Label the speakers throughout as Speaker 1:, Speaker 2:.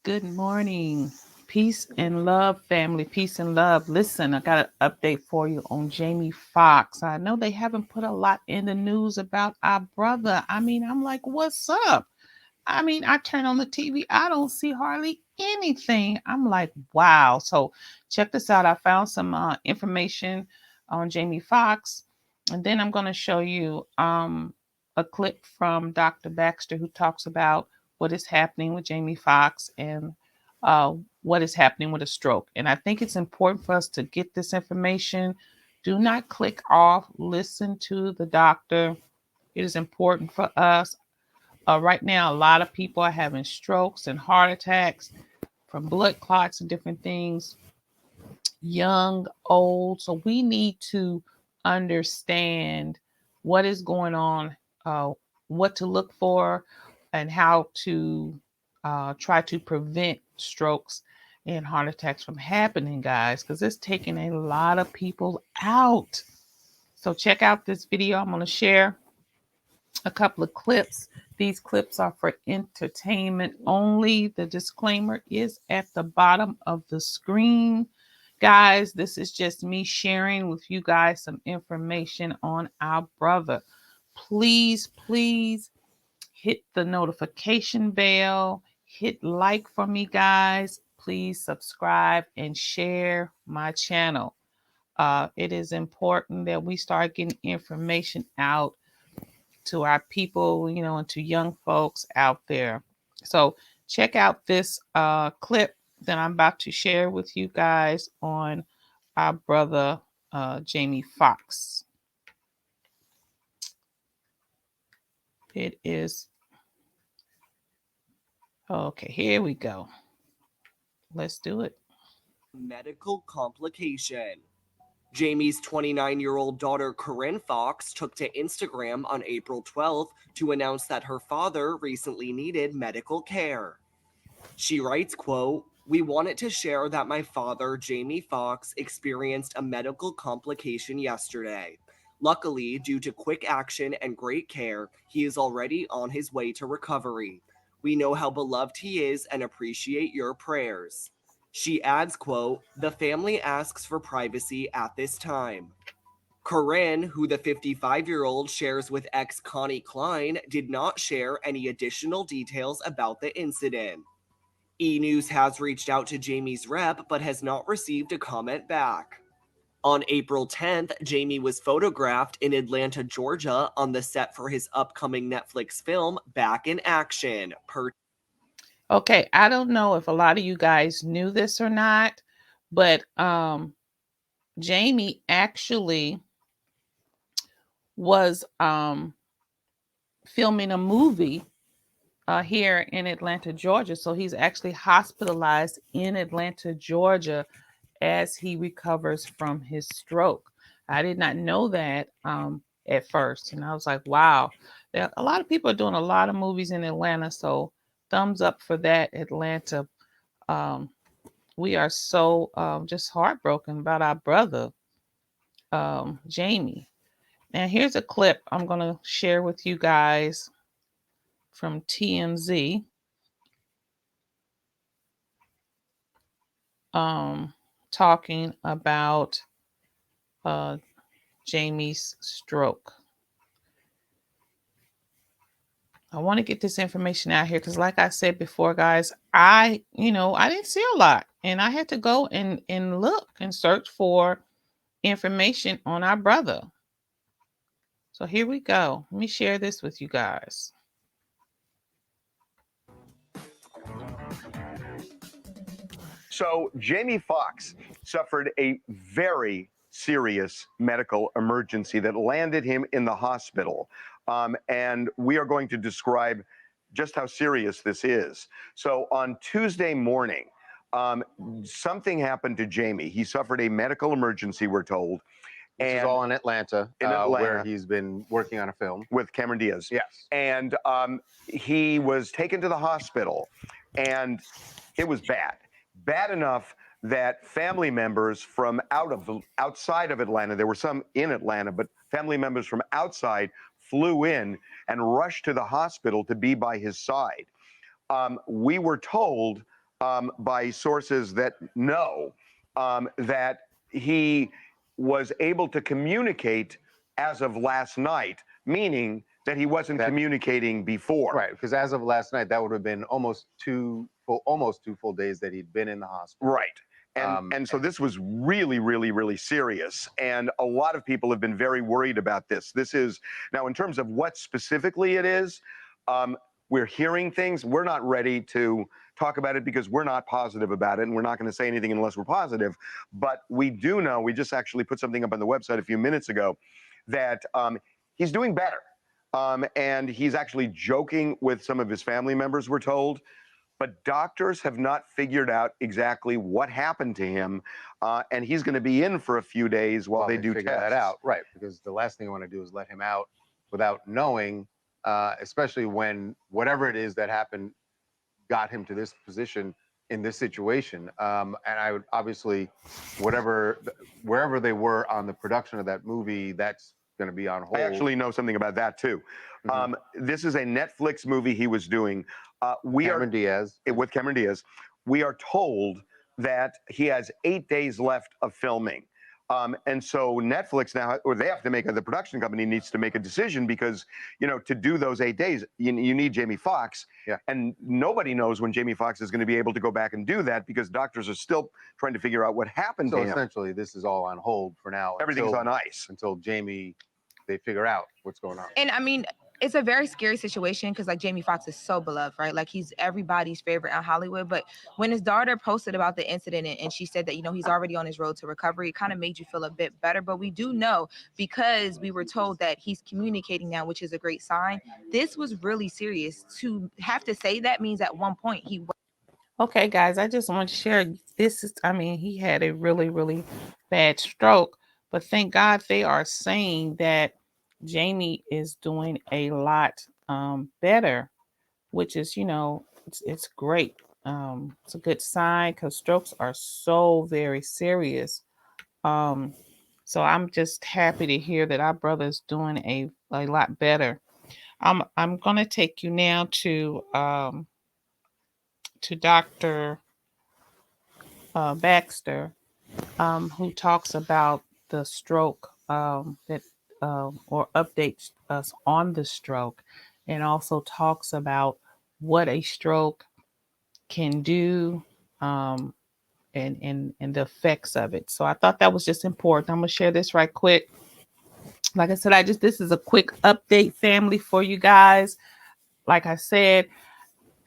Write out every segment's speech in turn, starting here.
Speaker 1: Good morning. Peace and love, family. Peace and love. Listen, I got an update for you on Jamie Foxx. I know they haven't put a lot in the news about our brother. I'm like, what's up? I turn on the TV, I don't see hardly anything. I'm like, wow. So check this out. I found some information on Jamie Foxx, and then I'm going to show you a clip from Dr. Baxter who talks about what is happening with Jamie Foxx and uh, what is happening with a stroke. And I think it's important for us to get this information. Do not click off. Listen to the doctor. It is important for us. Right now, a lot of people are having strokes and heart attacks from blood clots and different things, young, old. So we need to understand what is going on, uh, what to look for, and how to try to prevent strokes and heart attacks from happening, guys, because it's taking a lot of people out. So check out this video. I'm going to share a couple of clips. These clips are for entertainment only. The disclaimer is at the bottom of the screen. Guys, this is just me sharing with you guys some information on our brother. Please, please hit the notification bell, hit like for me, guys. Please subscribe and share my channel. It is important that we start getting information out to our people, and to young folks out there. So check out this clip that I'm about to share with you guys on our brother Jamie Foxx. It is okay. Here we go. Let's do it.
Speaker 2: Medical complication. Jamie's 29-year-old daughter Corinne Foxx took to Instagram on April 12th to announce that her father recently needed medical care. She writes, quote, "We wanted to share that my father, Jamie Foxx, experienced a medical complication yesterday. Luckily, due to quick action and great care, he is already on his way to recovery. We know how beloved he is and appreciate your prayers." She adds, quote, "The family asks for privacy at this time." Corinne, who the 55-year-old shares with ex Connie Klein, did not share any additional details about the incident. E! News has reached out to Jamie's rep but has not received a comment back. On April 10th, Jamie was photographed in Atlanta, Georgia, on the set for his upcoming Netflix film Back in Action.
Speaker 1: Okay, I don't know if a lot of you guys knew this or not, but Jamie actually was filming a movie here in Atlanta, Georgia. So he's actually hospitalized in Atlanta, Georgia, as he recovers from his stroke. I did not know that at first. And I was like, wow, a lot of people are doing a lot of movies in Atlanta. So thumbs up for that, Atlanta. Um, we are so just heartbroken about our brother, Jamie. And here's a clip I'm going to share with you guys from TMZ. Talking about uh, Jamie's stroke. I want to get this information out here because, like I said before, guys, I didn't see a lot, and I had to go and look and search for information on our brother. So here we go. Let me share this with you guys.
Speaker 3: So Jamie Foxx suffered a very serious medical emergency that landed him in the hospital. And we are going to describe just how serious this is. So on Tuesday morning, something happened to Jamie. He suffered a medical emergency, we're told.
Speaker 4: This is all in Atlanta, where
Speaker 3: Atlanta.
Speaker 4: he's been working on a film.
Speaker 3: With Cameron Diaz.
Speaker 4: Yes.
Speaker 3: And he was taken to the hospital, and it was bad. Bad enough that family members from outside of Atlanta, there were some in Atlanta, but family members from outside flew in and rushed to the hospital to be by his side. We were told by sources that know that he was able to communicate as of last night, meaning that he wasn't communicating before.
Speaker 4: Right, because as of last night, that would have been almost two full days that he'd been in the hospital.
Speaker 3: Right. And so this was really, really, really serious. And a lot of people have been very worried about this. This is, now in terms of what specifically it is, we're hearing things. We're not ready to talk about it because we're not positive about it. And we're not going to say anything unless we're positive. But we do know, we just actually put something up on the website a few minutes ago, that he's doing better. And he's actually joking with some of his family members, we're told. But doctors have not figured out exactly what happened to him, and he's going to be in for a few days while they do
Speaker 4: figure
Speaker 3: tests.
Speaker 4: that out. Right, because the last thing I want to do is let him out without knowing, especially when whatever it is that happened got him to this position in this situation. And I would obviously, wherever they were on the production of that movie, that's going to be on hold.
Speaker 3: I actually know something about that too. This is a Netflix movie he was doing.
Speaker 4: Cameron Diaz.
Speaker 3: With Cameron Diaz. We are told that he has 8 days left of filming. And so Netflix now, or they have to make, the production company needs to make a decision because, you know, to do those 8 days, you need Jamie Foxx.
Speaker 4: Yeah.
Speaker 3: And nobody knows when Jamie Foxx is going to be able to go back and do that because doctors are still trying to figure out what happened to him.
Speaker 4: So essentially, this is all on hold for now.
Speaker 3: Everything's on ice.
Speaker 4: Until Jamie, they figure out what's going on.
Speaker 5: And I mean, it's a very scary situation because like Jamie Foxx is so beloved, right? Like he's everybody's favorite in Hollywood. But when his daughter posted about the incident and she said that, you know, he's already on his road to recovery, it kind of made you feel a bit better. But we do know, because we were told that he's communicating now, which is a great sign. This was really serious. To have to say that means at one point he was.
Speaker 1: Okay, guys, I just want to share this. I mean, he had a really, really bad stroke, but thank God they are saying that Jamie is doing a lot better, which is, you know, it's great. It's a good sign because strokes are so very serious. So I'm just happy to hear that our brother is doing a lot better. I'm gonna take you now to Dr. Baxter, who talks about the stroke that or updates us on the stroke, and also talks about what a stroke can do and the effects of it. So I thought that was just important. I'm gonna share this right quick. Like I said, this is a quick update, family, for you guys. Like I said,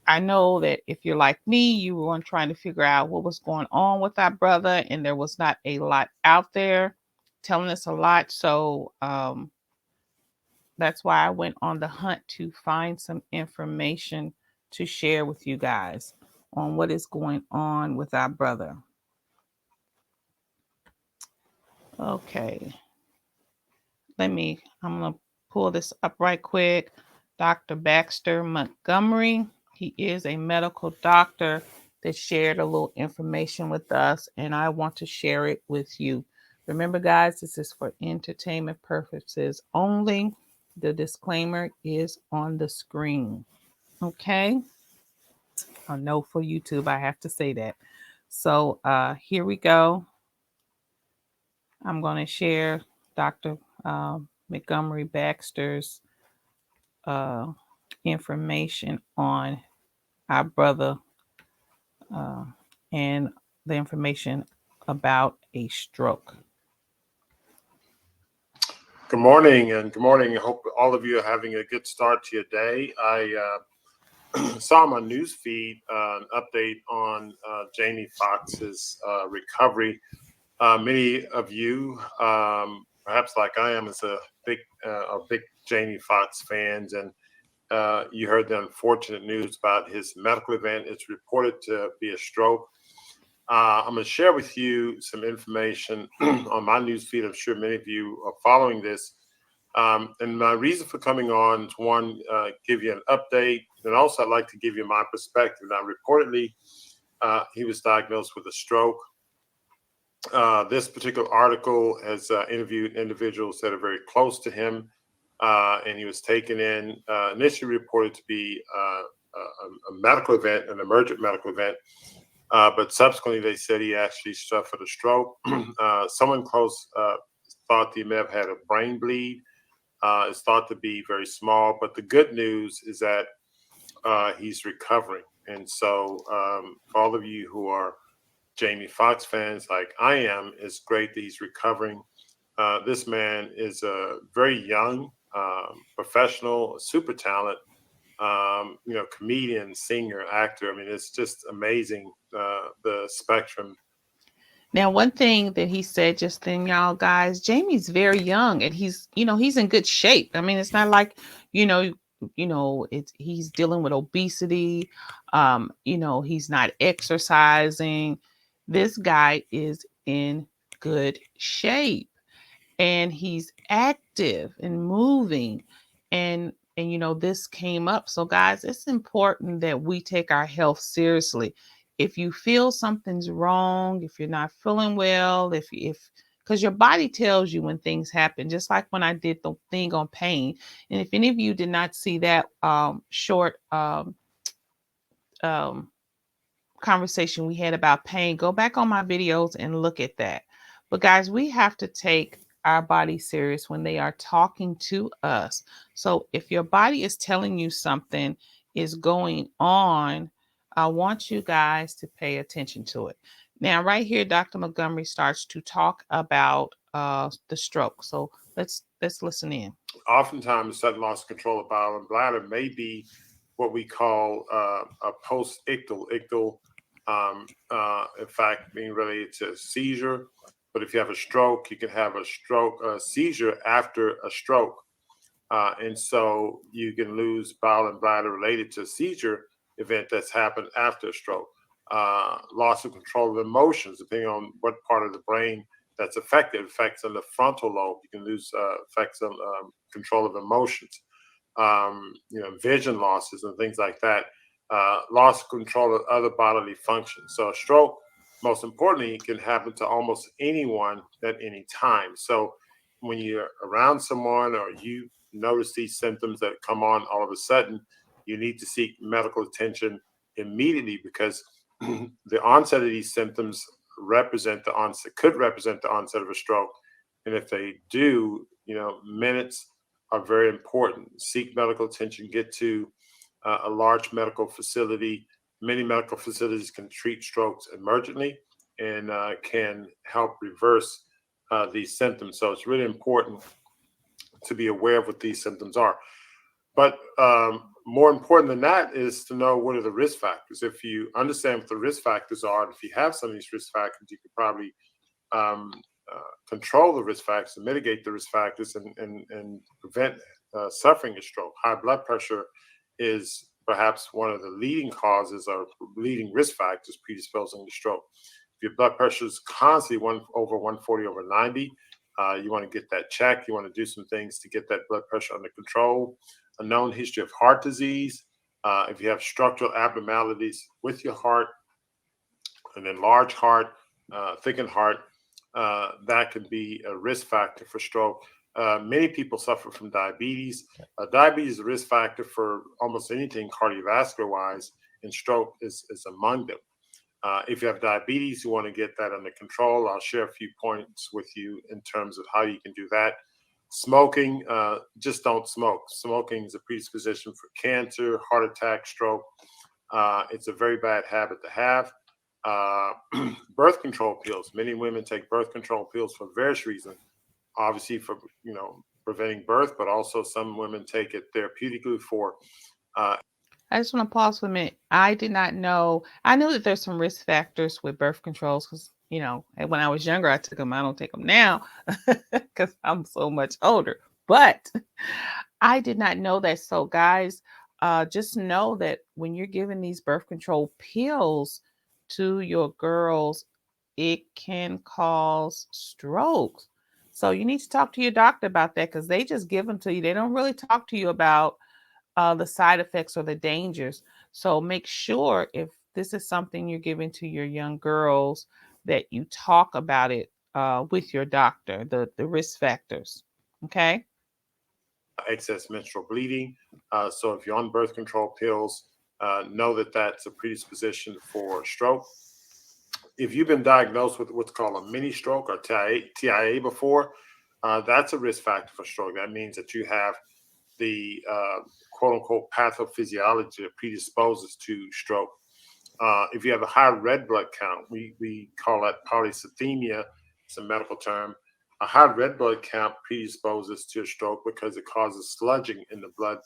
Speaker 1: I know that if you're like me, you were trying to figure out what was going on with our brother, and there was not a lot out there telling us a lot. So that's why I went on the hunt to find some information to share with you guys on what is going on with our brother. Okay. I'm going to pull this up right quick. Dr. Baxter Montgomery. He is a medical doctor that shared a little information with us, and I want to share it with you. Remember, guys, this is for entertainment purposes only. The disclaimer is on the screen. Okay? I know for YouTube, I have to say that. So here we go. I'm going to share Dr. Montgomery Baxter's information on our brother and the information about a stroke.
Speaker 6: Good morning, and good morning. I hope all of you are having a good start to your day. I saw my news feed an update on Jamie Foxx's recovery. Many of you, perhaps like I am, is a big Jamie Foxx fans, and you heard the unfortunate news about his medical event. It's reported to be a stroke. I'm going to share with you some information on my newsfeed. I'm sure many of you are following this. And my reason for coming on is, one, give you an update. And also, I'd like to give you my perspective. Now, reportedly, he was diagnosed with a stroke. This particular article has interviewed individuals that are very close to him. And he was taken in, initially reported to be a medical event, an emergent medical event. But subsequently, they said he actually suffered a stroke. Someone close thought he may have had a brain bleed. It's thought to be very small, but the good news is that he's recovering. And so, for all of you who are Jamie Foxx fans like I am, it's great that he's recovering. This man is a very young professional, super talent, comedian, singer, actor. I mean, it's just amazing the spectrum.
Speaker 1: Now, one thing that he said just then, y'all guys, Jamie's very young and he's in good shape. I mean, it's not like, you know, it's he's dealing with obesity. He's not exercising. This guy is in good shape and he's active and moving and this came up. So guys, it's important that we take our health seriously. If you feel something's wrong, if you're not feeling well, if because your body tells you when things happen, just like when I did the thing on pain. And if any of you did not see that short um conversation we had about pain, go back on my videos and look at that. But guys, we have to take our body serious when they are talking to us. So if your body is telling you something is going on, I want you guys to pay attention to it. Now, right here, Dr. Montgomery starts to talk about the stroke. So let's listen in.
Speaker 6: Oftentimes, sudden loss of control of bowel and bladder may be what we call a post-ictal. Ictal, in fact, being related to seizure. But if you have a stroke, you can have a seizure after a stroke. And so you can lose bowel and bladder related to a seizure event that's happened after a stroke. Loss of control of emotions, depending on what part of the brain that's affected, effects on the frontal lobe. You can lose effects on control of emotions, vision losses and things like that. Loss of control of other bodily functions. So a stroke, most importantly, can happen to almost anyone at any time. So when you're around someone or you notice these symptoms that come on all of a sudden, you need to seek medical attention immediately because the onset of these symptoms could represent the onset of a stroke. And if they do, minutes are very important. Seek medical attention, get to a large medical facility. Many medical facilities can treat strokes emergently and can help reverse these symptoms. So it's really important to be aware of what these symptoms are. But more important than that is to know what are the risk factors. If you understand what the risk factors are, and if you have some of these risk factors, you can probably control the risk factors and mitigate the risk factors and prevent suffering a stroke. High blood pressure is perhaps one of the leading causes or leading risk factors predisposing to stroke. If your blood pressure is constantly over 140 over 90, you want to get that checked. You want to do some things to get that blood pressure under control. A known history of heart disease. If you have structural abnormalities with your heart, an enlarged heart, thickened heart, that could be a risk factor for stroke. Many people suffer from diabetes. Diabetes is a risk factor for almost anything cardiovascular wise, and stroke is among them. If you have diabetes, you want to get that under control. I'll share a few points with you in terms of how you can do that. Smoking, just don't smoke. Smoking is a predisposition for cancer, heart attack, stroke. It's a very bad habit to have. Birth control pills. Many women take birth control pills for various reasons. Obviously, for preventing birth, but also some women take it therapeutically for.
Speaker 1: I just want to pause for a minute. I did not know. I knew that there's some risk factors with birth controls because, when I was younger, I took them. I don't take them now because I'm so much older. But I did not know that. So, guys, just know that when you're giving these birth control pills to your girls, it can cause strokes. So, you need to talk to your doctor about that because they just give them to you. They don't really talk to you about the side effects or the dangers. So make sure if this is something you're giving to your young girls that you talk about it with your doctor, the risk factors. Okay.
Speaker 6: Excess menstrual bleeding. So if you're on birth control pills, know that that's a predisposition for stroke. if you've been diagnosed with what's called a mini stroke or TIA before, that's a risk factor for stroke. That means that you have the quote unquote pathophysiology that predisposes to stroke. If you have a high red blood count, we call that polycythemia. It's a medical term. A high red blood count predisposes to a stroke because it causes sludging in the blood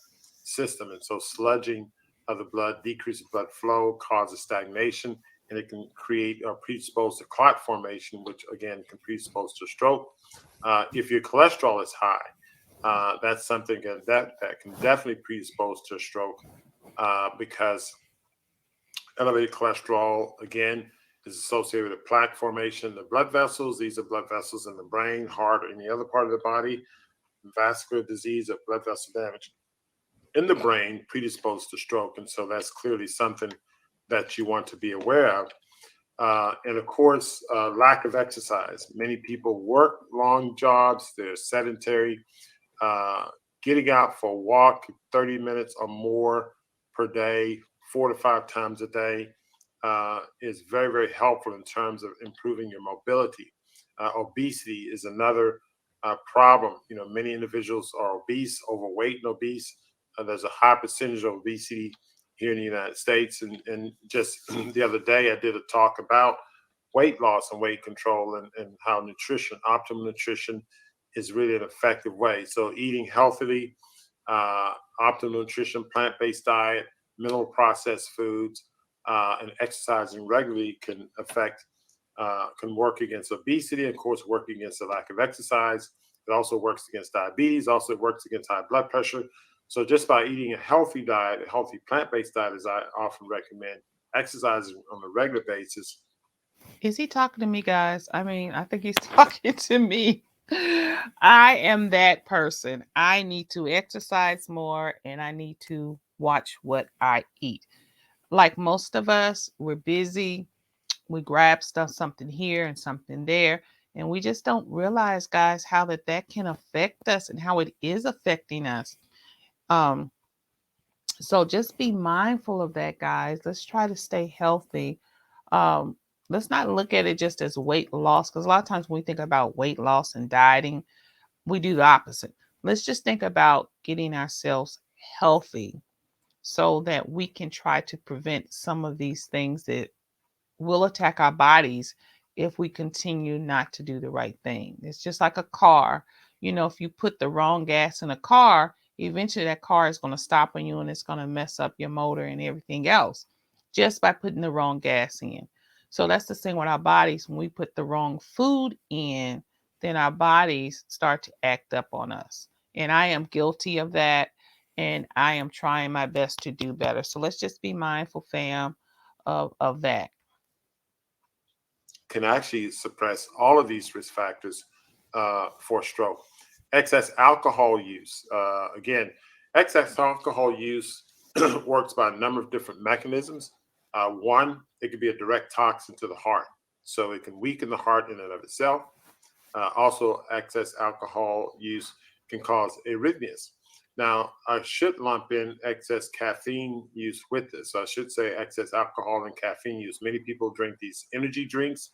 Speaker 6: system. And so sludging of the blood decreases blood flow, causes stagnation, and it can create or predispose to clot formation, which again can predispose to stroke. If your cholesterol is high, that's something that can definitely predispose to a stroke because elevated cholesterol, again, is associated with plaque formation. The blood vessels, these are blood vessels in the brain, heart, or any other part of the body. Vascular disease or blood vessel damage in the brain predisposed to stroke. And so that's clearly something that you want to be aware of. And of course, lack of exercise. Many people work long jobs, they're sedentary. Getting out for a walk 30 minutes or more per day, 4 to 5 times a day, is very, very helpful in terms of improving your mobility. Obesity is another problem. You know, many individuals are obese, overweight, and obese. There's a high percentage of obesity here in the United States. And just the other day, I did a talk about weight loss and weight control and how nutrition, optimal nutrition, is really an effective way. So eating healthily, optimal nutrition, plant-based diet, minimal processed foods, and exercising regularly can work against obesity, of course, work against the lack of exercise. It also works against diabetes, also works against high blood pressure. So just by eating a healthy diet, a healthy plant-based diet, as I often recommend, exercising on a regular basis.
Speaker 1: Is he talking to me, guys? I mean, I think he's talking to me. I am that person. I need to exercise more and I need to watch what I eat. Like most of us, we're busy. We grab stuff, something here and something there. And we just don't realize, guys, how that can affect us and how it is affecting us. Um, so just be mindful of that, guys. Let's try to stay healthy. Um, let's not look at it just as weight loss, because a lot of times when we think about weight loss and dieting, we do the opposite. Let's just think about getting ourselves healthy so that we can try to prevent some of these things that will attack our bodies if we continue not to do the right thing. It's just like a car. You know, if you put the wrong gas in a car, eventually that car is going to stop on you and it's going to mess up your motor and everything else just by putting the wrong gas in. So that's the thing with our bodies. When we put the wrong food in, then our bodies start to act up on us. And I am guilty of that. And I am trying my best to do better. So let's just be mindful, fam, of that.
Speaker 6: Can actually suppress all of these risk factors for stroke. Excess alcohol use. Again, excess alcohol use works by a number of different mechanisms. One, it could be a direct toxin to the heart, so it can weaken the heart in and of itself. Also, excess alcohol use can cause arrhythmias. Now, I should lump in excess caffeine use with this. So I should say excess alcohol and caffeine use. Many people drink these energy drinks.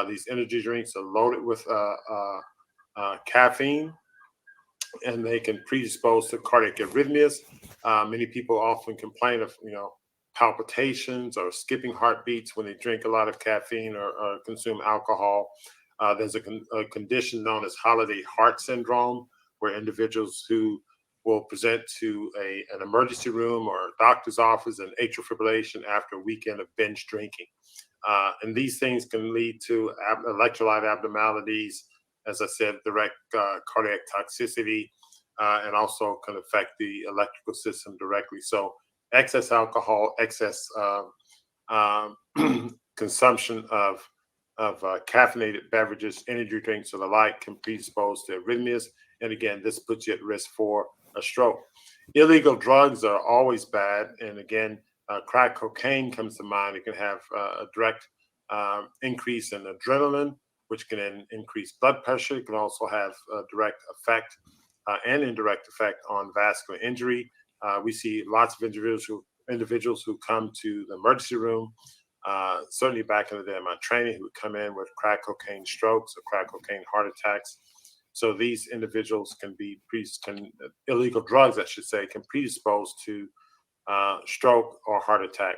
Speaker 6: These energy drinks are loaded with caffeine, and they can predispose to cardiac arrhythmias. Many people often complain of, palpitations or skipping heartbeats when they drink a lot of caffeine or consume alcohol. There's a condition known as holiday heart syndrome, where individuals who will present to an emergency room or a doctor's office and atrial fibrillation after a weekend of binge drinking. And these things can lead to electrolyte abnormalities, as I said, direct cardiac toxicity, and also can affect the electrical system directly. So excess alcohol, excess consumption of caffeinated beverages, energy drinks, or the like can predispose to arrhythmias. And again, this puts you at risk for a stroke. Illegal drugs are always bad. And again, crack cocaine comes to mind. It can have a direct increase in adrenaline, which can increase blood pressure. It can also have a direct effect and indirect effect on vascular injury. We see lots of individuals who come to the emergency room certainly back in the day in my training, who would come in with crack cocaine strokes or crack cocaine heart attacks. So these individuals can be illegal drugs, I should say, can predispose to stroke or heart attack.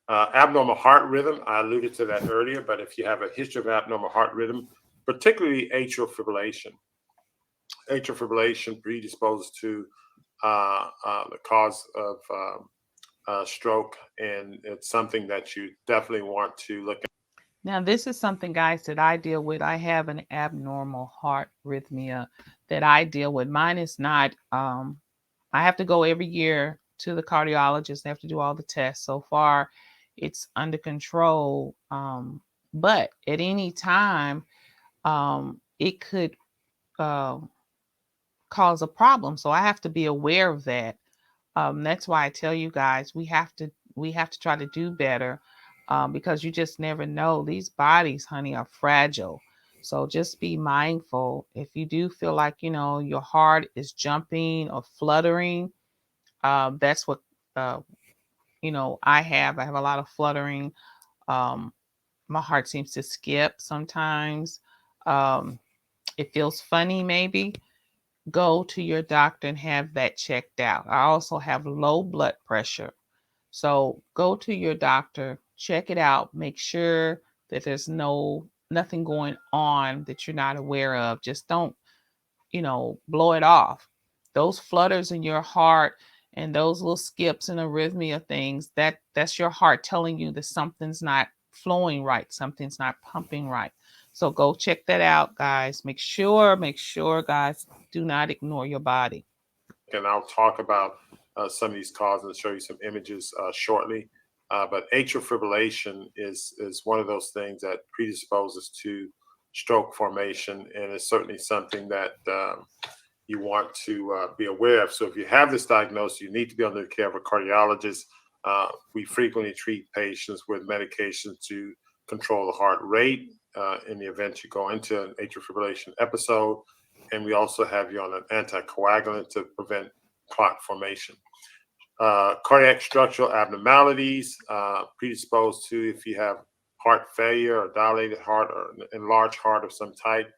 Speaker 6: Abnormal heart rhythm, I alluded to that earlier, but if you have a history of abnormal heart rhythm, particularly atrial fibrillation predisposes to the cause of stroke, and it's something that you definitely want to look at.
Speaker 1: Now, this is something, guys, that I deal with. I have an abnormal heart rhythmia that I deal with. Mine is not, I have to go every year to the cardiologist. They have to do all the tests. So far, it's under control. But at any time, it could uh, cause a problem. So I have to be aware of that. That's why I tell you guys we have to try to do better, because you just never know. These bodies, honey, are fragile. So just be mindful. If you do feel like your heart is jumping or fluttering, that's what uh, I have a lot of fluttering. Um, my heart seems to skip sometimes. Um, it feels funny, maybe. Go to your doctor and have that checked out. I also have low blood pressure. So go to your doctor, check it out, make sure that there's nothing going on that you're not aware of. Just don't, blow it off. Those flutters in your heart and those little skips and arrhythmia things, that's your heart telling you that something's not flowing right, something's not pumping right. So go check that out, guys. Make sure, guys, do not ignore your body.
Speaker 6: And I'll talk about some of these causes and show you some images shortly. But atrial fibrillation is one of those things that predisposes to stroke formation, and it's certainly something that you want to be aware of. So if you have this diagnosis, you need to be under the care of a cardiologist. We frequently treat patients with medications to control the heart rate in the event you go into an atrial fibrillation episode. And we also have you on an anticoagulant to prevent clot formation. Cardiac structural abnormalities predisposed to if you have heart failure or dilated heart or enlarged heart of some type,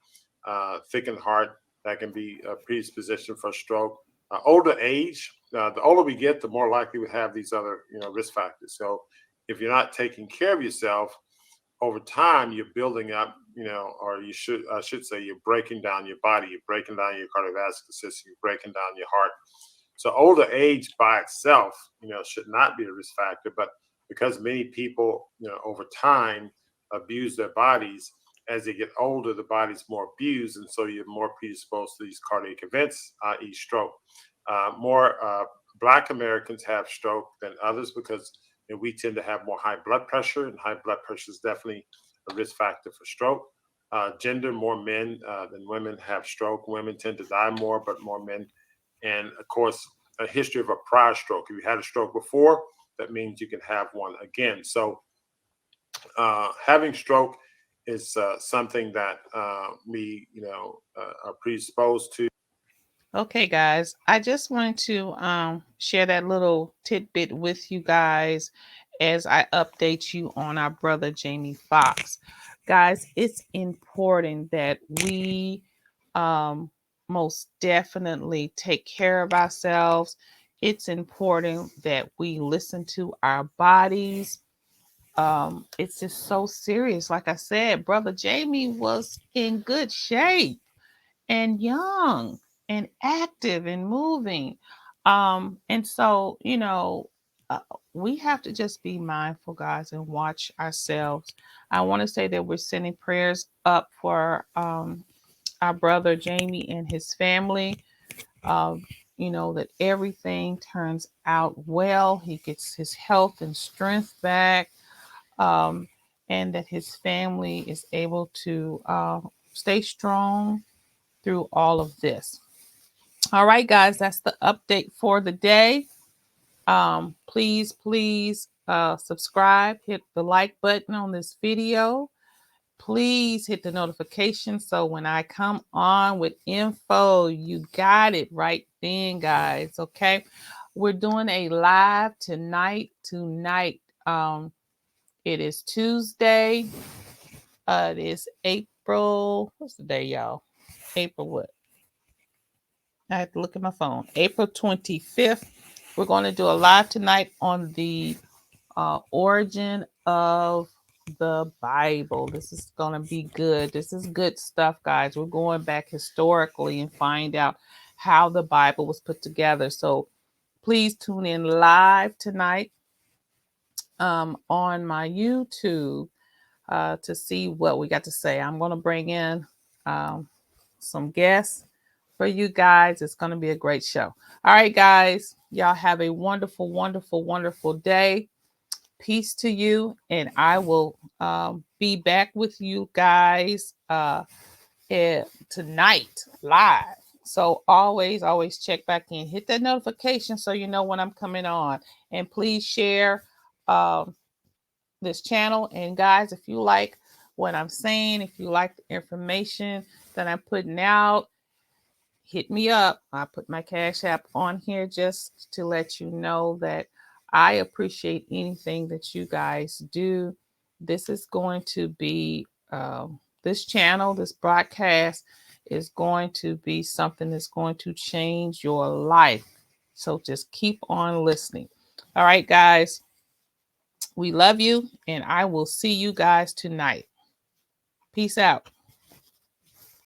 Speaker 6: thickened heart, that can be a predisposition for stroke. Older age, the older we get, the more likely we have these other risk factors. So if you're not taking care of yourself, over time you're building up, or I should say, you're breaking down your body, you're breaking down your cardiovascular system, you're breaking down your heart. So older age by itself, should not be a risk factor, but because many people, over time abuse their bodies, as they get older, the body's more abused, and so you're more predisposed to these cardiac events, i.e., stroke. More Black Americans have stroke than others because we tend to have more high blood pressure, and high blood pressure is definitely a risk factor for stroke. Gender, more men than women have stroke. Women tend to die more, but more men. And of course, a history of a prior stroke. If you had a stroke before, that means you can have one again. So having stroke is something that we, are predisposed to.
Speaker 1: Okay, guys, I just wanted to share that little tidbit with you guys as I update you on our brother Jamie Foxx. Guys, it's important that we most definitely take care of ourselves. It's important that we listen to our bodies. It's just so serious. Like I said, brother Jamie was in good shape and young and active and moving. And so, we have to just be mindful, guys, and watch ourselves. I want to say that we're sending prayers up for our brother Jamie and his family. Um, that everything turns out well. He gets his health and strength back, um, and that his family is able to stay strong through all of this. All right, guys, that's the update for the day. Please subscribe, hit the like button on this video. Please hit the notification so when I come on with info, you got it right then, guys. Okay, we're doing a live tonight. It is Tuesday. It is April. What's the day, y'all? April what? I have to look at my phone. April 25th. We're going to do a live tonight on the origin of the Bible. This is going to be good. This is good stuff, guys. We're going back historically and find out how the Bible was put together. So please tune in live tonight on my YouTube to see what we got to say. I'm going to bring in some guests for you guys. It's going to be a great show. All right, guys. Y'all have a wonderful, wonderful, wonderful day. Peace to you. And I will be back with you guys tonight live. So always check back in. Hit that notification so you know when I'm coming on. And please share this channel. And guys, if you like what I'm saying, if you like the information that I'm putting out, hit me up. I put my Cash App on here just to let you know that I appreciate anything that you guys do. This is going to be this channel, this broadcast is going to be something that's going to change your life. So just keep on listening. All right, guys. We love you, and I will see you guys tonight. Peace out.